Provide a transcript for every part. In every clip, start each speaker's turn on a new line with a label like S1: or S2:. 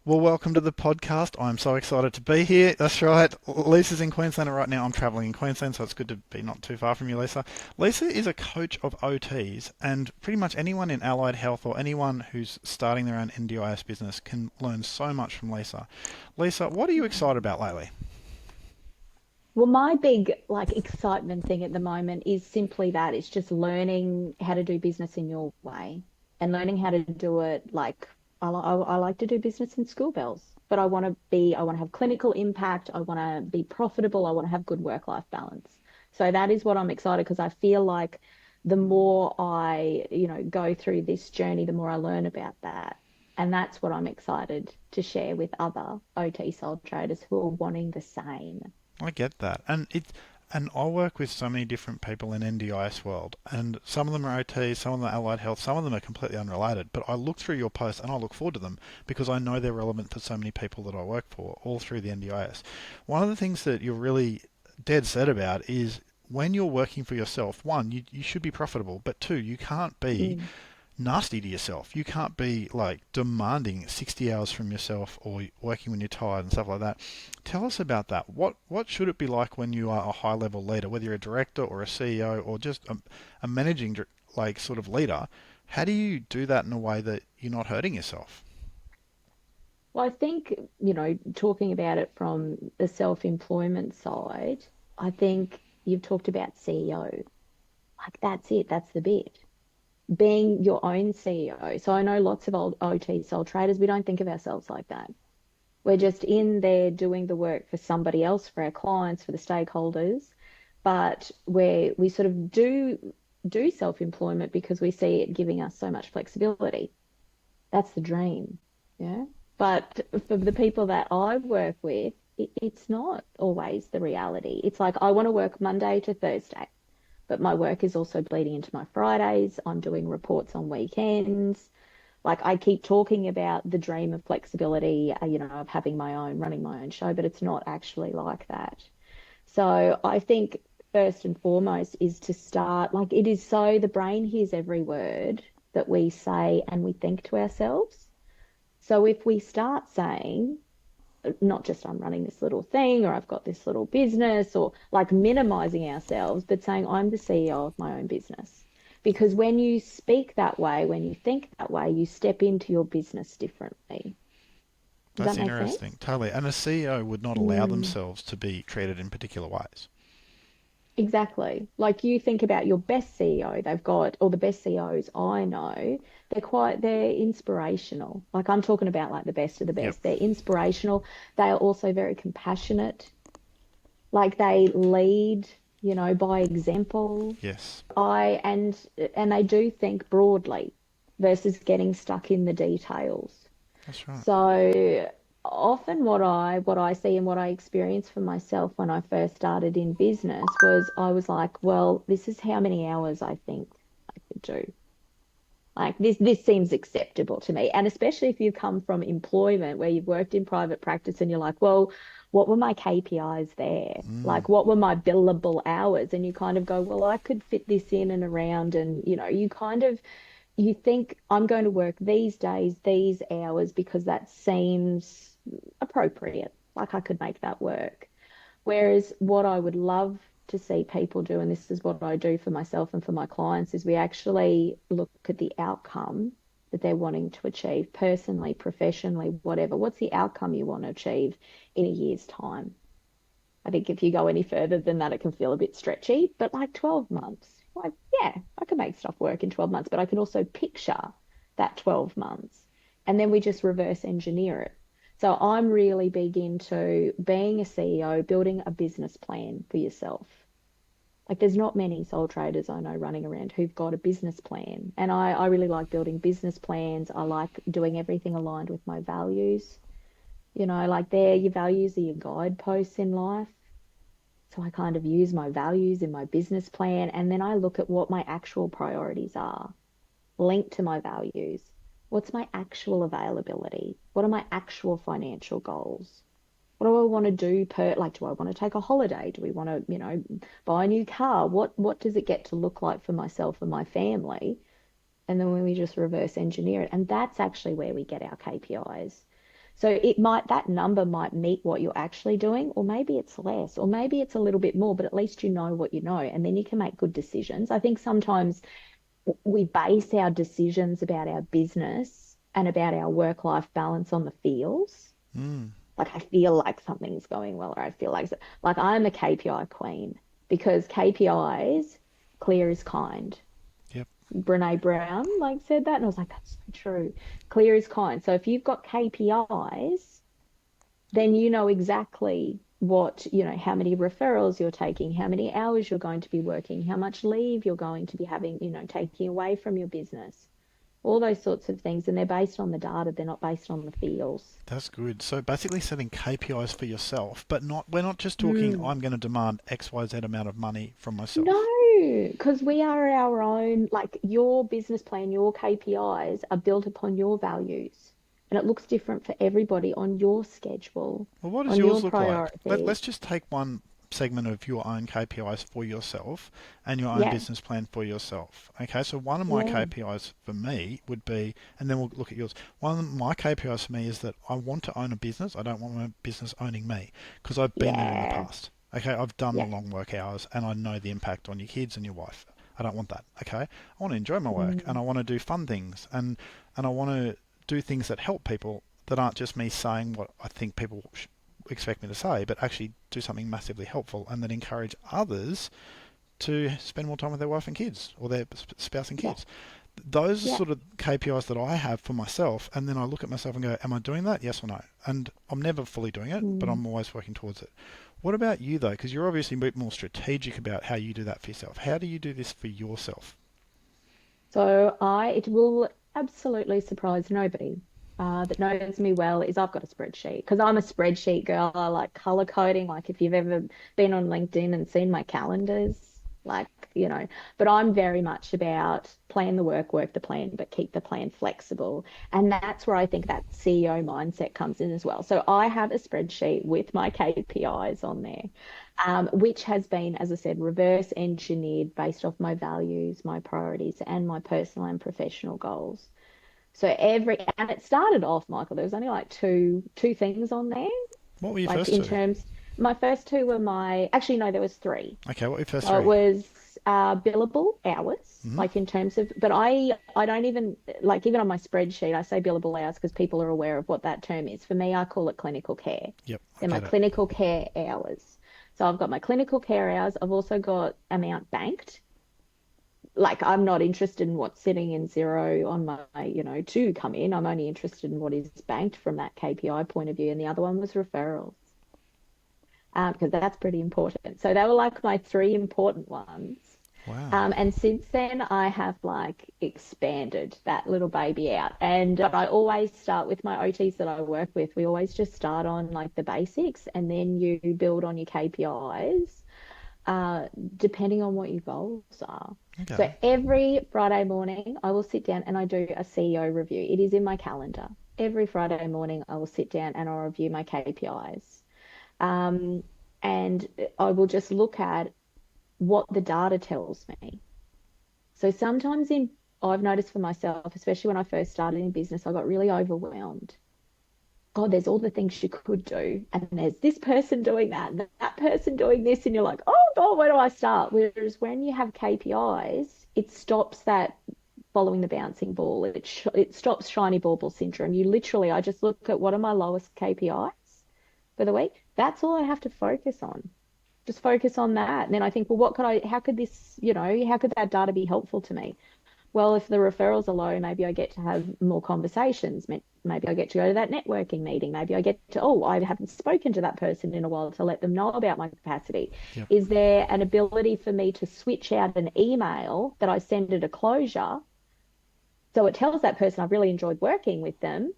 S1: Well, welcome to the podcast. I'm so excited to be here. That's right. Lisa's in Queensland right now. I'm travelling in Queensland, so it's good to be not too far from you, Lisa. Lisa is a coach of OTs, and pretty much anyone in allied health or anyone who's starting their own NDIS business can learn so much from Lisa. Lisa, what are you excited about lately?
S2: Well, my big excitement thing at the moment is simply that it's just learning how to do business in your way and learning how to do it I like to do business in school bells, but I want to have clinical impact. I want to be profitable. I want to have good work-life balance. So that is what I'm excited because I feel like the more I go through this journey, the more I learn about that. And that's what I'm excited to share with other OT sole traders who are wanting the same.
S1: I get that, and I work with so many different people in NDIS world, and some of them are OTs, some of them are allied health, some of them are completely unrelated. But I look through your posts and I look forward to them because I know they're relevant for so many people that I work for, all through the NDIS. One of the things that you're really dead set about is when you're working for yourself, one, you should be profitable, but two, you can't be
S2: Mm.
S1: nasty to yourself. You can't be like demanding 60 hours from yourself or working when you're tired and stuff like that. Tell us about that. What should it be like when you are a high level leader, whether you're a director or a CEO or just a managing like sort of leader? How do you do that in a way that you're not hurting yourself?
S2: Well, I think, talking about it from the self-employment side, I think you've talked about CEO. Like that's it, that's the bit. Being your own CEO. So I know lots of old OT sole traders, we don't think of ourselves like that. We're just in there doing the work for somebody else, for our clients, for the stakeholders. But we sort of do self-employment because we see it giving us so much flexibility. That's the dream. Yeah. But for the people that I work with, it's not always the reality. It's like I want to work Monday to Thursday, but my work is also bleeding into my Fridays. I'm doing reports on weekends. Like I keep talking about the dream of flexibility, of having my own, running my own show, but it's not actually like that. So I think first and foremost is to start, like it is so the brain hears every word that we say and we think to ourselves. So if we start saying, not just I'm running this little thing or I've got this little business or like minimizing ourselves, but saying I'm the CEO of my own business. Because when you speak that way, when you think that way, you step into your business differently. Does
S1: That's
S2: that make
S1: interesting.
S2: sense?
S1: Totally. And a CEO would not allow
S2: Mm.
S1: themselves to be treated in particular ways.
S2: Exactly. Like you think about your best CEO, they've got, or the best CEOs I know, they're inspirational. Like I'm talking about like the best of the
S1: Yep.
S2: best. They're inspirational. They are also very compassionate. Like they lead, by example.
S1: Yes.
S2: And they do think broadly versus getting stuck in the details.
S1: That's right.
S2: So often what I see and what I experienced for myself when I first started in business was I was like, well, this is how many hours I think I could do. Like this seems acceptable to me. And especially if you come from employment where you've worked in private practice and you're like, well, what were my KPIs there?
S1: Mm.
S2: Like what were my billable hours? And you kind of go, well, I could fit this in and around and you think I'm going to work these days, these hours because that seems appropriate. Like I could make that work. Whereas what I would love to see people do, and this is what I do for myself and for my clients, is we actually look at the outcome that they're wanting to achieve personally, professionally, whatever. What's the outcome you want to achieve in a year's time? I think if you go any further than that, it can feel a bit stretchy, but like 12 months, like, yeah, I can make stuff work in 12 months, but I can also picture that 12 months. And then we just reverse engineer it. So I'm really big into being a CEO, building a business plan for yourself. Like there's not many sole traders I know running around who've got a business plan. And I really like building business plans. I like doing everything aligned with my values. Like your values are your guideposts in life. So I kind of use my values in my business plan, and then I look at what my actual priorities are linked to my values. What's my actual availability? What are my actual financial goals? What do I want to do do I want to take a holiday? Do we want to, buy a new car? What does it get to look like for myself and my family? And then when we just reverse engineer it, and that's actually where we get our KPIs. So it might, that number might meet what you're actually doing, or maybe it's less, or maybe it's a little bit more, but at least you know what you know, and then you can make good decisions. I think sometimes we base our decisions about our business and about our work-life balance on the feels.
S1: Mm.
S2: Like I feel like something's going well, or I feel like I'm a KPI queen because KPIs, clear is kind.
S1: Yep.
S2: Brene Brown like said that, and I was like, that's so true. Clear is kind. So if you've got KPIs, then you know exactly what, how many referrals you're taking, how many hours you're going to be working, how much leave you're going to be having, taking away from your business, all those sorts of things. And they're based on the data, they're not based on the feels.
S1: That's good. So basically setting KPIs for yourself, but not we're not just talking
S2: Mm.
S1: I'm going to demand XYZ amount of money from
S2: No,
S1: myself.
S2: because we are our own, like your business plan, your KPIs are built upon your values. And it looks different for everybody on your schedule,
S1: Well, what does
S2: on your
S1: yours look like? Let's
S2: priorities.
S1: just take one segment of your own KPIs for yourself and your own
S2: Yeah,
S1: business plan for yourself. Okay, so one of my
S2: yeah,
S1: KPIs for me would be, and then we'll look at yours. One of my KPIs for me is that I want to own a business. I don't want my business owning me because I've been there in the
S2: yeah,
S1: past. Okay, I've done the
S2: yeah.
S1: long work hours and I know the impact on your kids and your wife. I don't want that. Okay, I want to enjoy my work and
S2: Mm,
S1: I want to do fun things and I want to do things that help people that aren't just me saying what I think people expect me to say, but actually do something massively helpful and that encourage others to spend more time with their wife and kids or their spouse and
S2: yeah,
S1: kids. Those are
S2: yeah.
S1: sort of KPIs that I have for myself, and then I look at myself and go, "Am I doing that? Yes or no?" And I'm never fully doing it, but
S2: Mm.
S1: I'm always working towards it. What about you though? Because you're obviously a bit more strategic about how you do that for yourself. How do you do this for yourself?
S2: So it will absolutely surprise nobody that knows me well is I've got a spreadsheet because I'm a spreadsheet girl. I like color coding. Like if you've ever been on LinkedIn and seen my calendars, like, but I'm very much about plan the work, work the plan, but keep the plan flexible. And that's where I think that CEO mindset comes in as well. So I have a spreadsheet with my KPIs on there, which has been, as I said, reverse engineered based off my values, my priorities, and my personal and professional goals. So and it started off, Michael, there was only like two things on there.
S1: What were your
S2: Like
S1: first
S2: in
S1: two?
S2: terms, my first two were actually, no, there was three.
S1: Okay, what were your first
S2: So it
S1: three?
S2: was billable hours,
S1: Mm-hmm.
S2: like in terms of, but I don't even like even on my spreadsheet, I say billable hours because people are aware of what that term is. For me, I call it clinical care.
S1: Yep, I
S2: They're my
S1: get it.
S2: clinical care hours. So I've got my clinical care hours. I've also got amount banked. Like I'm not interested in what's sitting in zero on my, to come in. I'm only interested in what is banked from that KPI point of view. And the other one was referrals, because that's pretty important. So they were like my three important ones.
S1: Wow.
S2: And since then, I have like expanded that little baby out. And I always start with my OTs that I work with. We always just start on like the basics and then you build on your KPIs, uh, depending on what your goals are. So
S1: Okay.
S2: every Friday morning, I will sit down and I do a CEO review. It is in my calendar. Every Friday morning, I will sit down and I'll review my KPIs. Um, and I will just look at what the data tells me. So sometimes I've noticed for myself, especially when I first started in business, I got really overwhelmed. God, there's all the things you could do. And there's this person doing that, and that person doing this. And you're like, oh God, where do I start? Whereas when you have KPIs, it stops that following the bouncing ball. It stops shiny bauble syndrome. I just look at what are my lowest KPIs for the week. That's all I have to focus on. Just focus on that. And then I think, well, how could how could that data be helpful to me? Well, if the referrals are low, maybe I get to have more conversations. Maybe I get to go to that networking meeting. Maybe I get to, oh, I haven't spoken to that person in a while to let them know about my capacity.
S1: Yep.
S2: Is there an ability for me to switch out an email that I send at a closure? So it tells that person I've really enjoyed working with them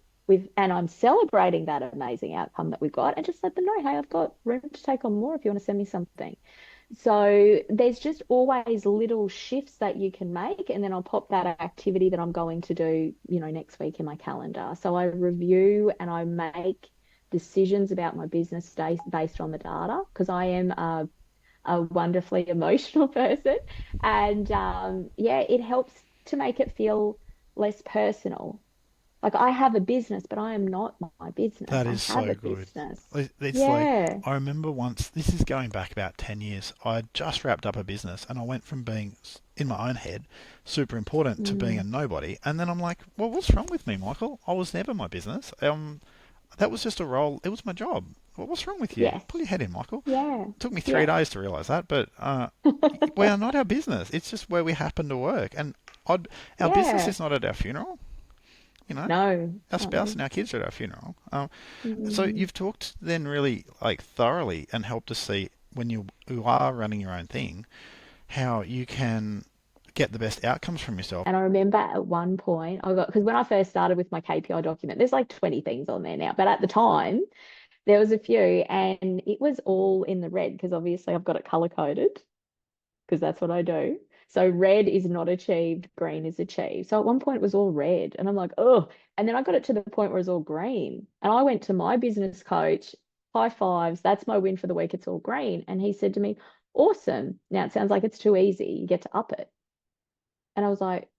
S2: and I'm celebrating that amazing outcome that we've got and just let them know, hey, I've got room to take on more if you want to send me something. So there's just always little shifts that you can make, and then I'll pop that activity that I'm going to do, next week in my calendar. So I review and I make decisions about my business days based on the data because I am a wonderfully emotional person, and yeah, it helps to make it feel less personal. Like I have a business, but I am not my business.
S1: That
S2: I
S1: is
S2: have
S1: so
S2: a
S1: good.
S2: business.
S1: It's like,
S2: Yeah.
S1: I remember once, this is going back about 10 years, I just wrapped up a business and I went from being, in my own head, super important to being a
S2: Mm.
S1: nobody. And then I'm like, well, what's wrong with me, Michael? I was never my business. That was just a role. It was my job. Well, what's wrong with you?
S2: Yes.
S1: Pull your head in, Michael.
S2: Yeah.
S1: It took me three
S2: Yeah.
S1: days to realise that, but we are not our business. It's just where we happen to work. And our business
S2: Yeah.
S1: is not at our funeral. You know,
S2: No.
S1: our spouse
S2: No.
S1: and our kids are at our funeral. So
S2: Mm.
S1: you've talked then really like thoroughly and helped us see when you are running your own thing how you can get the best outcomes from yourself.
S2: And I remember at one point I got, because when I first started with my KPI document, there's like 20 things on there now, but at the time there was a few and it was all in the red because obviously I've got it color coded because that's what I do. So red is not achieved, green is achieved. So at one point it was all red and I'm like, oh, and then I got it to the point where it's all green. And I went to my business coach, high fives, that's my win for the week, it's all green. And he said to me, awesome. Now it sounds like it's too easy. You get to up it. And I was like,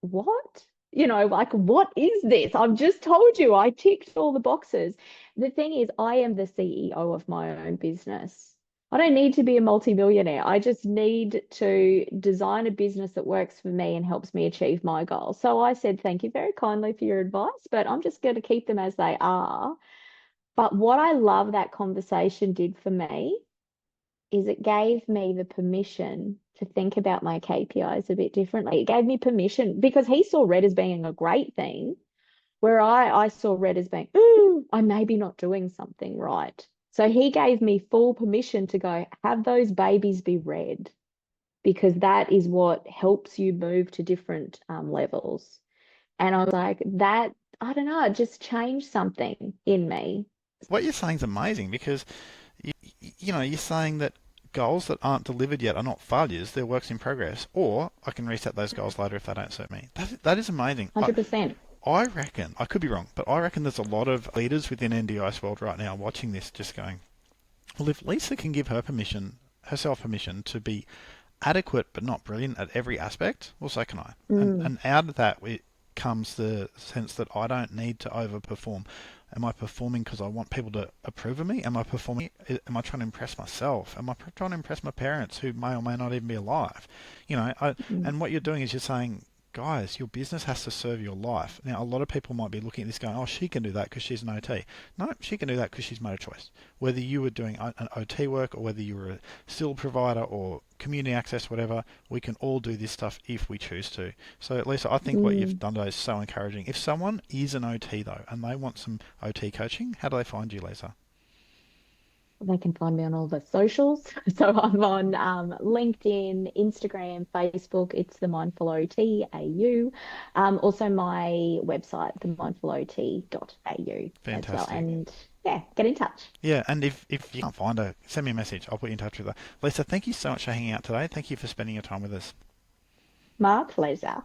S2: what? Like, what is this? I've just told you I ticked all the boxes. The thing is, I am the CEO of my own business. I don't need to be a multimillionaire. I just need to design a business that works for me and helps me achieve my goals. So I said, thank you very kindly for your advice, but I'm just going to keep them as they are. But what I love that conversation did for me is it gave me the permission to think about my KPIs a bit differently. It gave me permission because he saw red as being a great thing, where I saw red as being, ooh, I may be not doing something right. So he gave me full permission to go, have those babies be red because that is what helps you move to different levels. And I was like, that, I don't know, it just changed something in me.
S1: What you're saying is amazing because you're saying that goals that aren't delivered yet are not failures, they're works in progress, or I can reset those goals later if they don't suit me. That is amazing.
S2: 100%.
S1: I reckon, I could be wrong, but I reckon there's a lot of leaders within NDIS world right now watching this just going, well, if Leesa can give herself permission to be adequate but not brilliant at every aspect, well, so can I. And
S2: Mm,
S1: out of that comes the sense that I don't need to overperform. Am I performing because I want people to approve of me? Am I performing? Am I trying to impress myself? Am I trying to impress my parents who may or may not even be alive?
S2: mm,
S1: And what you're doing is you're saying, guys, your business has to serve your life. Now, a lot of people might be looking at this going, oh, she can do that because she's an OT. No, she can do that because she's made a choice. Whether you were doing an OT work or whether you were a still provider or community access, whatever, we can all do this stuff if we choose to. So, Lisa, I think what you've
S2: mm.
S1: done today is so encouraging. If someone is an OT, though, and they want some OT coaching, how do they find you, Lisa?
S2: They can find me on all the socials. So I'm on LinkedIn, Instagram, Facebook. It's the Mindful OT AU. Also my website, themindfulot.au as well.
S1: Fantastic.
S2: And yeah, get in touch.
S1: Yeah, and if you can't find her, send me a message. I'll put you in touch with her. Lisa, thank you so much for hanging out today. Thank you for spending your time with us.
S2: My pleasure.